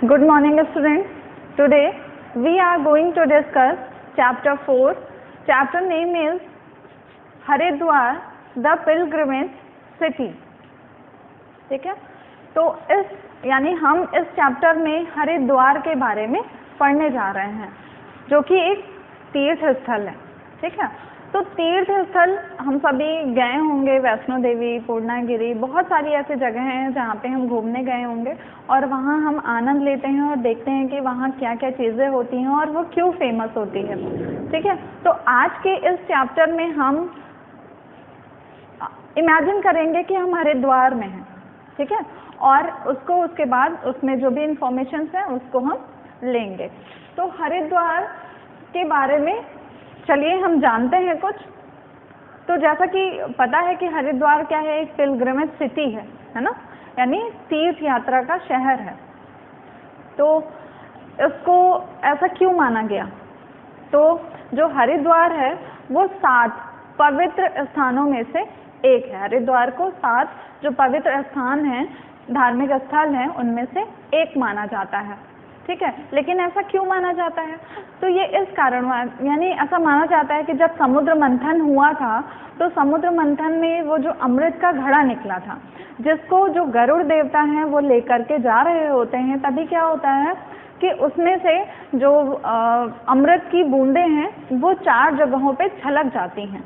Good morning students. Today we are going to discuss chapter 4. Chapter name is Haridwar the pilgrimage city. ठीक है, तो इस यानी हम इस चैप्टर में हरिद्वार के बारे में पढ़ने जा रहे हैं जो कि एक तीर्थ स्थल है। ठीक है, तो तीर्थ स्थल हम सभी गए होंगे, वैष्णो देवी, पूर्णागिरी, बहुत सारी ऐसी जगह हैं जहाँ पे हम घूमने गए होंगे और वहाँ हम आनंद लेते हैं और देखते हैं कि वहाँ क्या क्या चीज़ें होती हैं और वो क्यों फेमस होती है। ठीक है, तो आज के इस चैप्टर में हम इमेजिन करेंगे कि हम हरिद्वार में हैं। ठीक है, और उसके बाद उसमें जो भी इंफॉर्मेशन है उसको हम लेंगे। तो हरिद्वार के बारे में चलिए हम जानते हैं कुछ। तो जैसा कि पता है कि हरिद्वार क्या है, एक पिलग्रिमेज सिटी है ना, यानी तीर्थ यात्रा का शहर है। तो इसको ऐसा क्यों माना गया? तो जो हरिद्वार है वो 7 पवित्र स्थानों में से एक है। हरिद्वार को 7 जो पवित्र स्थान हैं, धार्मिक स्थल हैं, उनमें से एक माना जाता है। ठीक है, लेकिन ऐसा क्यों माना जाता है? तो ये इस कारण, यानी ऐसा माना जाता है कि जब समुद्र मंथन हुआ था तो समुद्र मंथन में वो जो अमृत का घड़ा निकला था, जिसको जो गरुड़ देवता हैं वो लेकर के जा रहे होते हैं, तभी क्या होता है कि उसमें से जो अमृत की बूंदें हैं वो 4 जगहों पे छलक जाती हैं।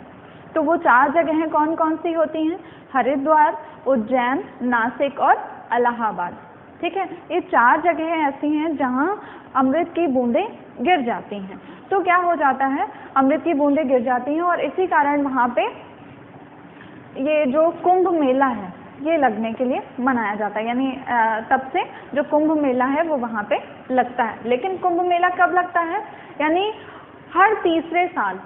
तो वो 4 जगहें कौन कौन सी होती हैं? हरिद्वार, उज्जैन, नासिक और इलाहाबाद। ठीक है, ये 4 जगहें ऐसी हैं जहाँ अमृत की बूंदें गिर जाती हैं। तो क्या हो जाता है, अमृत की बूंदें गिर जाती हैं और इसी कारण वहाँ पे ये जो कुंभ मेला है ये लगने के लिए मनाया जाता है। यानी तब से जो कुंभ मेला है वो वहाँ पे लगता है। लेकिन कुंभ मेला कब लगता है? यानी हर तीसरे साल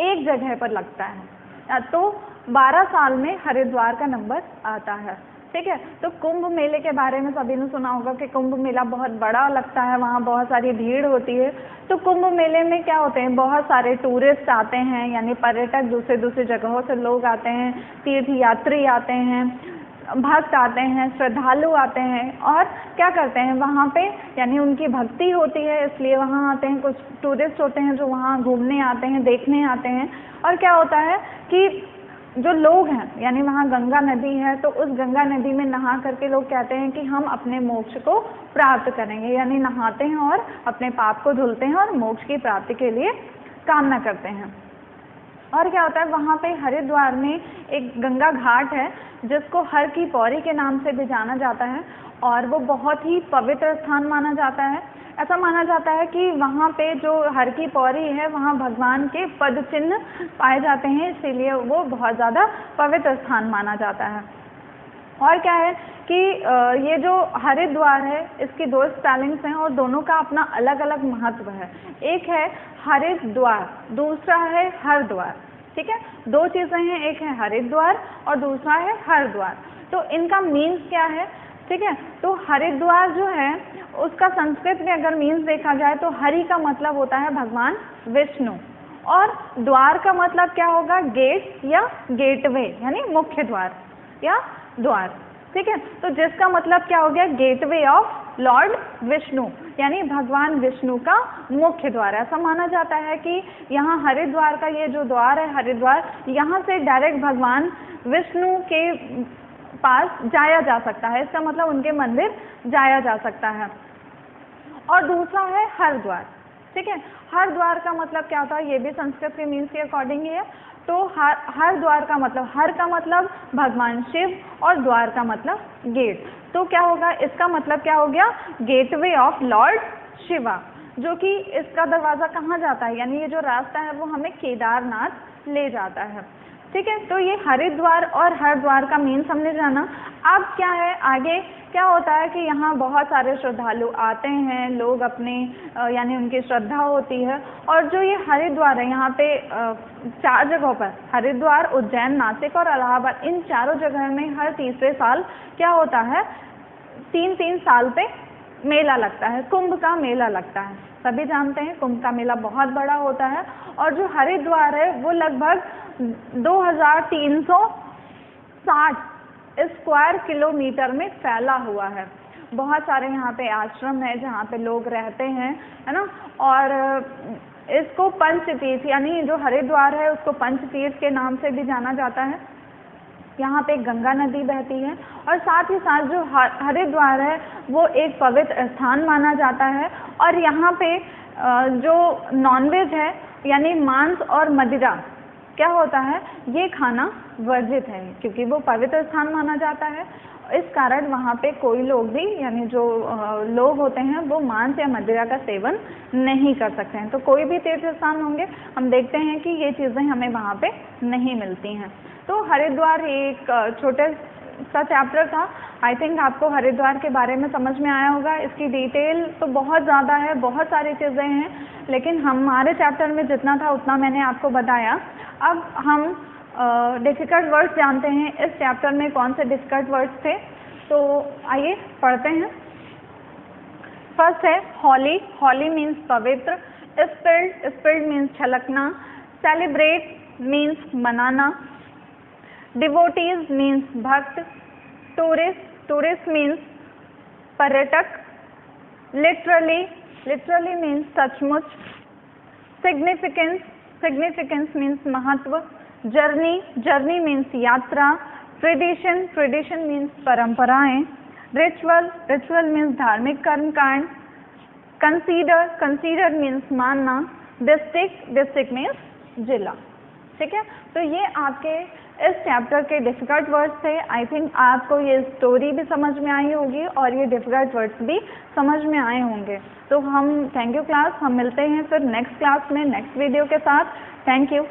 एक जगह पर लगता है। तो 12 साल में हरिद्वार का नंबर आता है। ठीक है, तो कुंभ मेले के बारे में सभी ने सुना होगा कि कुंभ मेला बहुत बड़ा लगता है, वहाँ बहुत सारी भीड़ होती है। तो कुंभ मेले में क्या होते हैं, बहुत सारे टूरिस्ट आते हैं, यानी पर्यटक दूसरे दूसरे जगहों से लोग आते हैं, तीर्थ यात्री आते हैं, भक्त आते हैं, श्रद्धालु आते हैं और क्या करते हैं वहाँ पे, यानी उनकी भक्ति होती है इसलिए वहाँ आते हैं। कुछ टूरिस्ट होते हैं जो वहाँ घूमने आते हैं, देखने आते हैं। और क्या होता है कि जो लोग हैं, यानी वहाँ गंगा नदी है, तो उस गंगा नदी में नहा करके लोग कहते हैं कि हम अपने मोक्ष को प्राप्त करेंगे, यानी नहाते हैं और अपने पाप को धुलते हैं और मोक्ष की प्राप्ति के लिए कामना करते हैं। और क्या होता है, वहाँ पे हरिद्वार में एक गंगा घाट है जिसको हर की पौड़ी के नाम से भी जाना जाता है और वो बहुत ही पवित्र स्थान माना जाता है। ऐसा माना जाता है कि वहाँ पे जो हर की पौड़ी है वहाँ भगवान के पद चिन्ह पाए जाते हैं, इसीलिए वो बहुत ज़्यादा पवित्र स्थान माना जाता है। और क्या है कि ये जो हरिद्वार है इसकी 2 स्पेलिंग्स हैं और दोनों का अपना अलग अलग महत्व है। एक है हरिद्वार, दूसरा है हरद्वार। ठीक है, 2 चीज़ें हैं, एक है हरिद्वार और दूसरा है हरद्वार। तो इनका मीन्स क्या है? ठीक है, तो हरिद्वार जो है उसका संस्कृत में अगर मीन्स देखा जाए तो हरि का मतलब होता है भगवान विष्णु और द्वार का मतलब क्या होगा? गेट या गेटवे, यानी मुख्य द्वार या द्वार। ठीक है, तो जिसका मतलब क्या हो गया? गेटवे ऑफ लॉर्ड विष्णु, यानी भगवान विष्णु का मुख्य द्वार। ऐसा माना जाता है कि यहाँ हरिद्वार का ये जो द्वार है हरिद्वार, यहाँ से डायरेक्ट भगवान विष्णु के पास जाया जा सकता है, इसका मतलब उनके मंदिर जाया जा सकता है। और दूसरा है हरद्वार। ठीक है, हरद्वार का मतलब क्या होता है? ये भी संस्कृत के मीन्स के अकॉर्डिंग ही है। तो हरद्वार का मतलब, हर का मतलब भगवान शिव और द्वार का मतलब गेट। तो क्या होगा, इसका मतलब क्या हो गया? गेटवे ऑफ लॉर्ड शिवा, जो कि इसका दरवाज़ा कहाँ जाता है, यानी ये जो रास्ता है वो हमें केदारनाथ ले जाता है। ठीक है, तो ये हरिद्वार और हरद्वार का मीन्स हमने जाना। अब क्या है, आगे क्या होता है कि यहाँ बहुत सारे श्रद्धालु आते हैं, लोग अपने यानी उनकी श्रद्धा होती है। और जो ये हरिद्वार है यहाँ पे 4 जगहों पर, हरिद्वार, उज्जैन, नासिक और इलाहाबाद, इन चारों जगह में हर तीसरे साल क्या होता है, 3-3 साल पे मेला लगता है, कुंभ का मेला लगता है। सभी जानते हैं कुंभ का मेला बहुत बड़ा होता है। और जो हरिद्वार है वो लगभग 2360 स्क्वायर किलोमीटर में फैला हुआ है बहुत सारे यहाँ पे आश्रम है जहाँ पे लोग रहते हैं, है ना। और इसको पंचतीर्थ यानी जो हरिद्वार है उसको पंचतीर्थ के नाम से भी जाना जाता है। यहाँ पे गंगा नदी बहती है और साथ ही साथ जो हरिद्वार है वो एक पवित्र स्थान माना जाता है। और यहाँ पे जो नॉनवेज है यानी मांस और मदिरा क्या होता है, ये खाना वर्जित है क्योंकि वो पवित्र स्थान माना जाता है। इस कारण वहाँ पे कोई लोग भी यानी जो लोग होते हैं वो मांस या मदिरा का सेवन नहीं कर सकते हैं। तो कोई भी तीर्थ स्थान होंगे हम देखते हैं कि ये चीज़ें हमें वहाँ पे नहीं मिलती हैं। तो हरिद्वार एक छोटे सा चैप्टर था। आई थिंक आपको हरिद्वार के बारे में समझ में आया होगा। इसकी डिटेल तो बहुत ज़्यादा है, बहुत सारी चीज़ें हैं, लेकिन हमारे चैप्टर में जितना था उतना मैंने आपको बताया। अब हम डिफ़िकल्ट वर्ड्स जानते हैं। इस चैप्टर में कौन से डिफ़िकल्ट वर्ड्स थे, तो आइए पढ़ते हैं। फर्स्ट है हॉली। हॉली मीन्स पवित्र। स्पिल्ड, स्पिल्ड मीन्स छलकना। सेलिब्रेट मीन्स मनाना। डिवोटीज मीन्स भक्त। टूरिस्ट, टूरिस्ट मीन्स पर्यटक। लिटरली, लिटरली मीन्स सचमुच। सिग्निफिकेंस, सिग्निफिकेंस मीन्स महत्व। जर्नी, जर्नी मीन्स यात्रा। ट्रेडिशन, ट्रेडिशन मीन्स परंपराएं। रिचुअल, रिचुअल मीन्स धार्मिक कर्मकांड। कंसीडर, कंसीडर मीन्स मानना। डिस्ट्रिक्ट, डिस्ट्रिक्ट मीन्स जिला। ठीक है, तो ये आपके इस चैप्टर के डिफ़िकल्ट वर्ड्स थे। आई थिंक आपको ये स्टोरी भी समझ में आई होगी और ये डिफ़िकल्ट वर्ड्स भी समझ में आए होंगे। तो हम थैंक यू क्लास, हम मिलते हैं फिर नेक्स्ट क्लास में नेक्स्ट वीडियो के साथ। Thank you.